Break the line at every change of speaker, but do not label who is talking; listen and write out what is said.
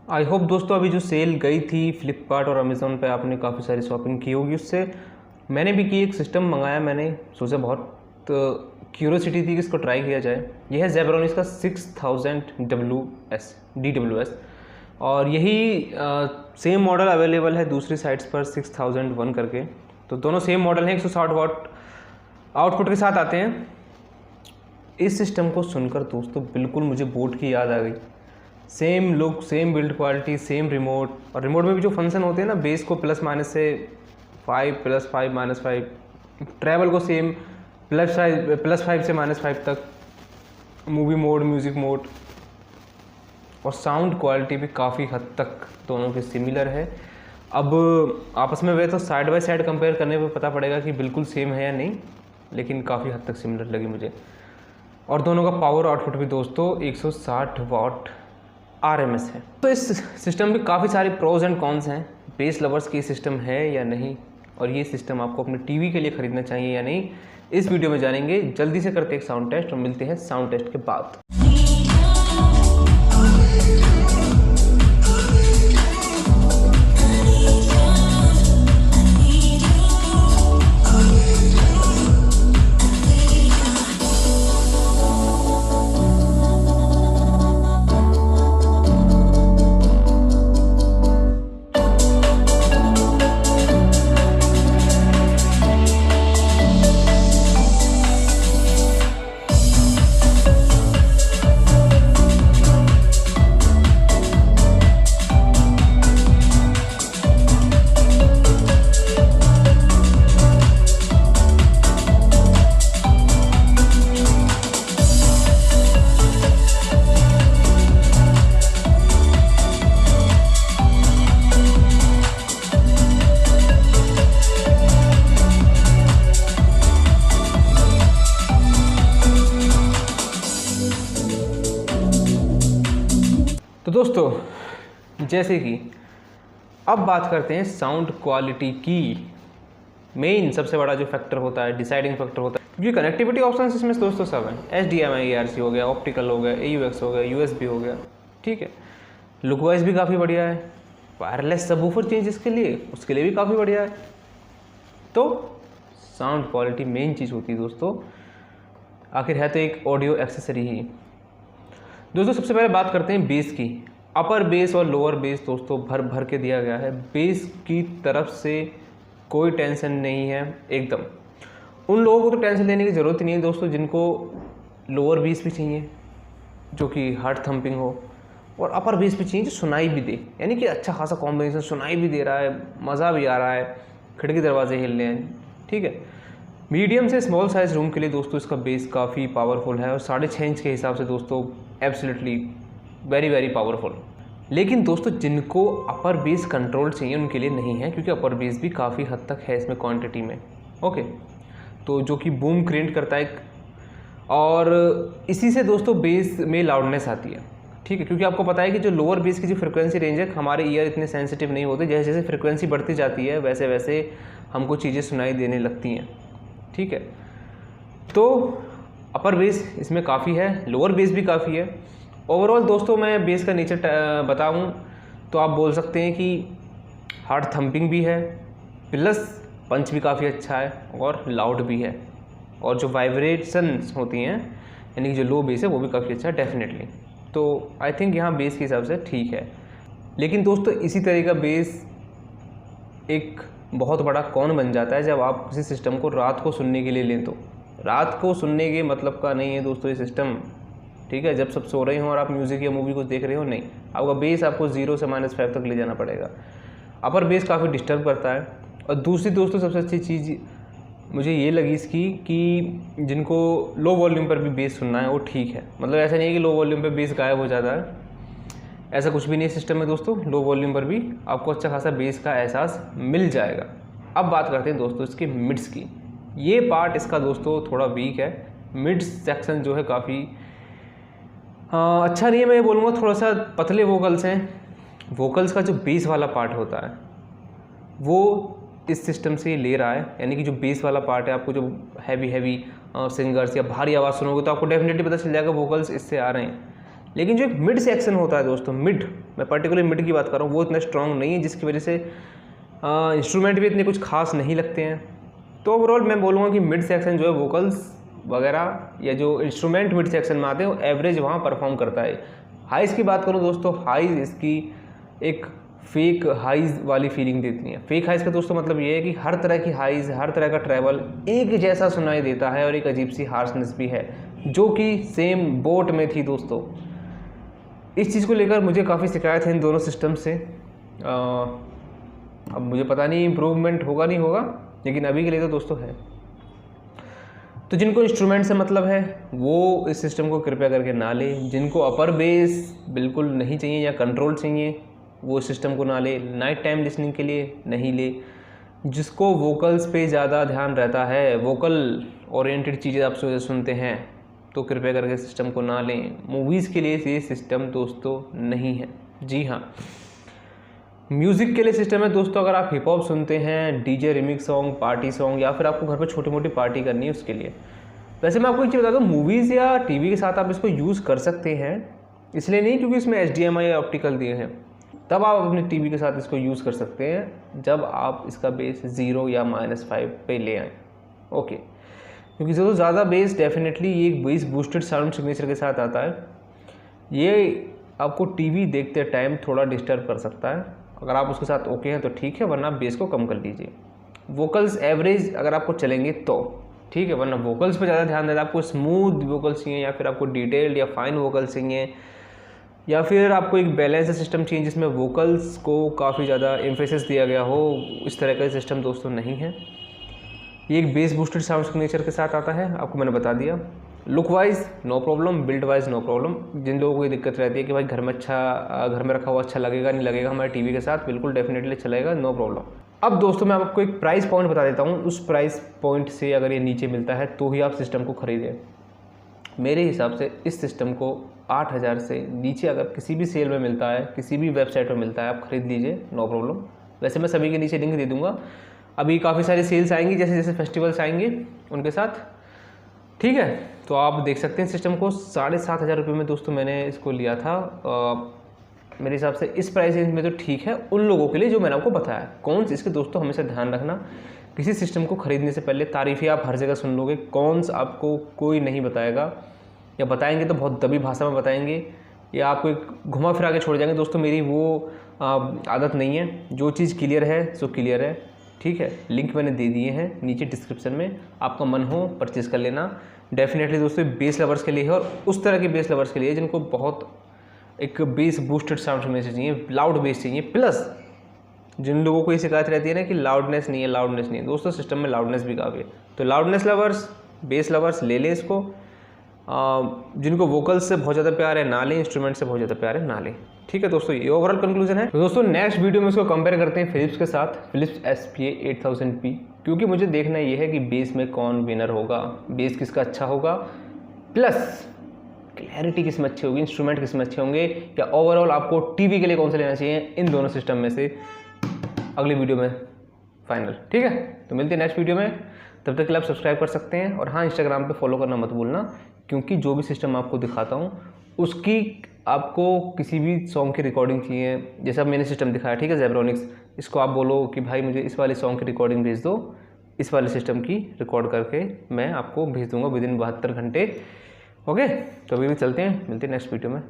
I hope दोस्तों अभी जो सेल गई थी फ्लिपकार्ट और अमेज़ोन पे आपने काफ़ी सारी शॉपिंग की होगी उससे। मैंने भी की, एक सिस्टम मंगाया मैंने, सोचा बहुत क्यूरोसिटी थी कि इसको ट्राई किया जाए। यह है ज़ेब्रोनिक्स का 6000 DWS और यही सेम मॉडल अवेलेबल है दूसरी साइट्स पर 6001 करके। तो दोनों सेम मॉडल हैं, 160 वाट आउटपुट के साथ आते हैं। इस सिस्टम को सुनकर दोस्तों बिल्कुल मुझे बोट की याद आ गई। Same look, same build quality, same remote, और रिमोट में भी जो फंक्शन होते हैं ना, बेस को प्लस माइनस से 5 +5 -5, ट्रैवल को सेम +5 से -5 तक, मूवी मोड, म्यूज़िक मोड, और साउंड क्वालिटी भी काफ़ी हद तक दोनों के सिमिलर है। अब आपस में वे तो साइड बाय साइड कंपेयर करने पे पता पड़ेगा कि बिल्कुल सेम है या नहीं, लेकिन काफ़ी हद तक सिमिलर लगी मुझे। और दोनों का पावर आउटपुट भी दोस्तों 160 वाट RMS है। तो इस सिस्टम में काफ़ी सारे प्रोज एंड कॉन्स हैं। बेस लवर्स की सिस्टम है या नहीं, और ये सिस्टम आपको अपने टीवी के लिए ख़रीदना चाहिए या नहीं, इस वीडियो में जानेंगे। जल्दी से करते हैं एक साउंड टेस्ट और मिलते हैं साउंड टेस्ट के बाद। तो दोस्तों जैसे कि अब बात करते हैं साउंड क्वालिटी की। मेन सबसे बड़ा जो फैक्टर होता है, डिसाइडिंग फैक्टर होता है, क्योंकि कनेक्टिविटी ऑप्शन इसमें दोस्तों सब हैं। HDMI ARC हो गया, ऑप्टिकल हो गया, AUX हो गया, USB हो गया, ठीक है। लुक वाइज भी काफ़ी बढ़िया है। वायरलेस सबवूफर चेंज इसके लिए, उसके लिए भी काफ़ी बढ़िया है। तो साउंड क्वालिटी मेन चीज़ होती है दोस्तों, आखिर है तो एक ऑडियो एक्सेसरी ही। दोस्तों सबसे पहले बात करते हैं बेस की। अपर बेस और लोअर बेस दोस्तों भर भर के दिया गया है। बेस की तरफ से कोई टेंशन नहीं है एकदम। उन लोगों को तो टेंशन लेने की ज़रूरत ही नहीं है दोस्तों जिनको लोअर बेस भी चाहिए जो कि हार्ड थंपिंग हो, और अपर बेस भी चाहिए जो सुनाई भी दे, यानी कि अच्छा खासा कॉम्बिनेशन, सुनाई भी दे रहा है, मज़ा भी आ रहा है, खिड़की दरवाजे हिल रहे हैं, ठीक है। मीडियम से स्मॉल साइज़ रूम के लिए दोस्तों इसका बेस काफ़ी पावरफुल है, और 6.5 इंच के हिसाब से दोस्तों एब्सोल्युटली वेरी वेरी पावरफुल। लेकिन दोस्तों जिनको अपर बेस कंट्रोल चाहिए उनके लिए नहीं है, क्योंकि अपर बेस भी काफ़ी हद तक है इसमें क्वांटिटी में, ओके। तो जो कि बूम क्रिएट करता है, और इसी से दोस्तों बेस में लाउडनेस आती है, ठीक है। क्योंकि आपको पता है कि जो लोअर बेस की जो फ्रिक्वेंसी रेंज है, हमारे ईयर इतने सेंसिटिव नहीं होते। जैसे जैसे फ्रिक्वेंसी बढ़ती जाती है वैसे वैसे हमको चीज़ें सुनाई देने लगती हैं, ठीक है। तो अपर बेस इसमें काफ़ी है, लोअर बेस भी काफ़ी है। ओवरऑल दोस्तों मैं बेस का नेचर बताऊं तो आप बोल सकते हैं कि हार्ड थंपिंग भी है, प्लस पंच भी काफ़ी अच्छा है, और लाउड भी है, और जो वाइब्रेशंस होती हैं यानी कि जो लो बेस है वो भी काफ़ी अच्छा है डेफिनेटली। तो आई थिंक यहाँ बेस के हिसाब से ठीक है। लेकिन दोस्तों इसी तरह का बेस एक बहुत बड़ा कौन बन जाता है जब आप किसी सिस्टम को रात को सुनने के लिए लें। तो रात को सुनने के मतलब का नहीं है दोस्तों ये सिस्टम, ठीक है। जब सब सो रहे हों और आप म्यूज़िक या मूवी को देख रहे हो, नहीं, आपका बेस आपको 0 से -5 तक ले जाना पड़ेगा। अपर बेस काफ़ी डिस्टर्ब करता है। और दूसरी दोस्तों सबसे अच्छी चीज़ मुझे ये लगी इसकी कि जिनको लो वॉल्यूम पर भी बेस सुनना है वो ठीक है। मतलब ऐसा नहीं है कि लो वॉल्यूम पर बेस गायब हो जाता है, ऐसा कुछ भी नहीं सिस्टम में दोस्तों। लो वॉल्यूम पर भी आपको अच्छा खासा बेस का एहसास मिल जाएगा। अब बात करते हैं दोस्तों इसके मिड्स की। ये पार्ट इसका दोस्तों थोड़ा वीक है। मिड सेक्शन जो है काफ़ी अच्छा नहीं है, मैं ये बोलूँगा थोड़ा सा पतले वोकल्स हैं। वोकल्स का जो बेस वाला पार्ट होता है वो इस सिस्टम से ले रहा है, यानी कि जो बेस वाला पार्ट है, आपको जो हैवी सिंगर्स या भारी आवाज़ सुनोगे तो आपको डेफिनेटली पता चल जाएगा वोकल्स इससे आ रहे हैं। लेकिन जो एक मिड सेक्शन होता है दोस्तों, मिड, मैं पर्टिकुलर मिड की बात कर रहा हूँ, वो इतना स्ट्रॉन्ग नहीं है, जिसकी वजह से इंस्ट्रूमेंट भी इतने कुछ खास नहीं लगते हैं। तो ओवरऑल मैं बोलूँगा कि मिड सेक्शन जो है वोकल्स वगैरह या जो इंस्ट्रूमेंट मिड सेक्शन में आते हैं वो एवरेज वहाँ परफॉर्म करता है। हाइज की बात करूँ दोस्तों, हाइज इसकी एक फेक हाइज वाली फीलिंग देती है। फेक हाइज का दोस्तों मतलब ये है कि हर तरह की हाइज, हर तरह का ट्रैवल एक जैसा सुनाई देता है और एक अजीब सी हार्शनेस भी है, जो कि सेम बोट में थी दोस्तों। इस चीज़ को लेकर मुझे काफ़ी शिकायत है इन दोनों सिस्टम से। अब मुझे पता नहीं इम्प्रूवमेंट होगा नहीं होगा, लेकिन अभी के लिए तो दोस्तों है। तो जिनको इंस्ट्रूमेंट से मतलब है वो इस सिस्टम को कृपया करके ना लें। जिनको अपर बेस बिल्कुल नहीं चाहिए या कंट्रोल चाहिए वो सिस्टम को ना ले। नाइट टाइम लिसनिंग के लिए नहीं ले। जिसको वोकल्स पे ज़्यादा ध्यान रहता है, वोकल ओरिएंटेड चीज़ें आप सुनते हैं, तो कृपया करके सिस्टम को ना लें। मूवीज़ के लिए ये सिस्टम दोस्तों नहीं है। जी हाँ, म्यूज़िक के लिए सिस्टम है दोस्तों। अगर आप हिप हॉप सुनते हैं, DJ remix song, party song, या फिर आपको घर पर छोटी मोटी पार्टी करनी है उसके लिए। वैसे मैं आपको एक चीज़ बता दूँ, मूवीज़ या टीवी के साथ आप इसको यूज़ कर सकते हैं, इसलिए नहीं क्योंकि इसमें HDMI या ऑप्टिकल दिए हैं, तब आप अपने टीवी के साथ इसको यूज़ कर सकते हैं जब आप इसका बेस 0 या -5 पे ले आएँ। ओके, क्योंकि जो ज़्यादा बेस डेफिनेटली ये एक बेस बूस्टेड साउंड सिग्नेचर के साथ आता है, ये आपको टीवी देखते टाइम थोड़ा डिस्टर्ब कर सकता है। अगर आप उसके साथ ओके हैं तो ठीक है, वरना बेस को कम कर लीजिए। वोकल्स एवरेज अगर आपको चलेंगे तो ठीक है, वरना वोकल्स पे ज़्यादा ध्यान देना। आपको स्मूथ वोकल्स चाहिए या फिर आपको डिटेल्ड या फाइन वोकल्स चाहिए, या फिर आपको एक बैलेंस सिस्टम चाहिए जिसमें वोकल्स को काफ़ी ज़्यादा एम्फेसिस दिया गया हो, इस तरह का सिस्टम दोस्तों नहीं है। ये एक बेस बूस्टेड साउंड सिग्नेचर के साथ आता है, आपको मैंने बता दिया। Look wise no problem, build wise no problem. जिन लोगों को ये दिक्कत रहती है कि भाई घर में रखा हुआ अच्छा लगेगा नहीं लगेगा हमारे टीवी के साथ, बिल्कुल डेफिनेटली चलेगा, नो प्रॉब्लम। अब दोस्तों मैं आपको एक प्राइस पॉइंट बता देता हूँ। उस प्राइस पॉइंट से अगर ये नीचे मिलता है तो ही आप सिस्टम को खरीदें। मेरे हिसाब से इस सिस्टम को 8,000 से नीचे अगर किसी भी सेल में मिलता है, किसी भी वेबसाइट में मिलता है, आप खरीद लीजिए, नो प्रॉब्लम। वैसे मैं सभी के नीचे लिंक दे दूँगा। अभी काफ़ी सारी सेल्स आएंगी, जैसे जैसे फेस्टिवल्स आएंगे उनके साथ, ठीक है। तो आप देख सकते हैं सिस्टम को 7,500 रुपये में दोस्तों मैंने इसको लिया था। मेरे हिसाब से इस प्राइस रेंज में तो ठीक है उन लोगों के लिए जो मैंने आपको बताया। कौन इसके दोस्तों हमेशा ध्यान रखना, किसी सिस्टम को ख़रीदने से पहले तारीफ़ें आप हर जगह सुन लोगे, कौन आपको कोई नहीं बताएगा, या बताएंगे तो बहुत दबी भाषा में बताएंगे, या आपको एक घुमा फिरा के छोड़ जाएंगे। दोस्तों मेरी वो आदत नहीं है। जो चीज़ क्लियर है सो क्लियर है, ठीक है। लिंक मैंने दे दिए हैं नीचे डिस्क्रिप्शन में, आपका मन हो परचेज़ कर लेना। डेफिनेटली दोस्तों बेस लवर्स के लिए है, और उस तरह के बेस लवर्स के लिए जिनको बहुत एक बेस बूस्टेड साउंड सुनने से चाहिए, लाउड बेस चाहिए। प्लस जिन लोगों को ये शिकायत रहती है ना कि लाउडनेस नहीं है, दोस्तों सिस्टम में लाउडनेस भी काफ़ी है। तो लाउडनेस लवर्स, बेस लवर्स ले लें इसको। जिनको वोकल्स से बहुत ज़्यादा प्यार है ना लें, इंस्ट्रूमेंट से बहुत ज़्यादा प्यार है ना लें, ठीक है दोस्तों। ये ओवरऑल कंक्लूजन है। तो दोस्तों नेक्स्ट वीडियो में इसको कंपेयर करते हैं फिलिप्स के साथ, फिलिप्स SPA 8000P, क्योंकि मुझे देखना ये है कि बेस में कौन विनर होगा, बेस किसका अच्छा होगा, प्लस क्लैरिटी किस में अच्छी होगी, इंस्ट्रूमेंट किस में अच्छे होंगे, या ओवरऑल आपको टीवी के लिए कौन सा लेना चाहिए, इन दोनों सिस्टम में से अगली वीडियो में फाइनल, ठीक है। तो मिलते हैं नेक्स्ट वीडियो में, तब तक के लिए आप सब्सक्राइब कर सकते हैं। और हाँ, इंस्टाग्राम पे फॉलो करना मत भूलना, क्योंकि जो भी सिस्टम आपको दिखाता हूँ उसकी आपको किसी भी सॉन्ग की रिकॉर्डिंग चाहिए, जैसा मैंने सिस्टम दिखाया, ठीक है, ज़ेब्रोनिक्स, इसको आप बोलो कि भाई मुझे इस वाले सॉन्ग की रिकॉर्डिंग भेज दो, इस वाले सिस्टम की रिकॉर्ड करके मैं आपको भेज दूंगा विदिन 72 घंटे। ओके, तो अभी भी चलते हैं, मिलते हैं नेक्स्ट वीडियो में।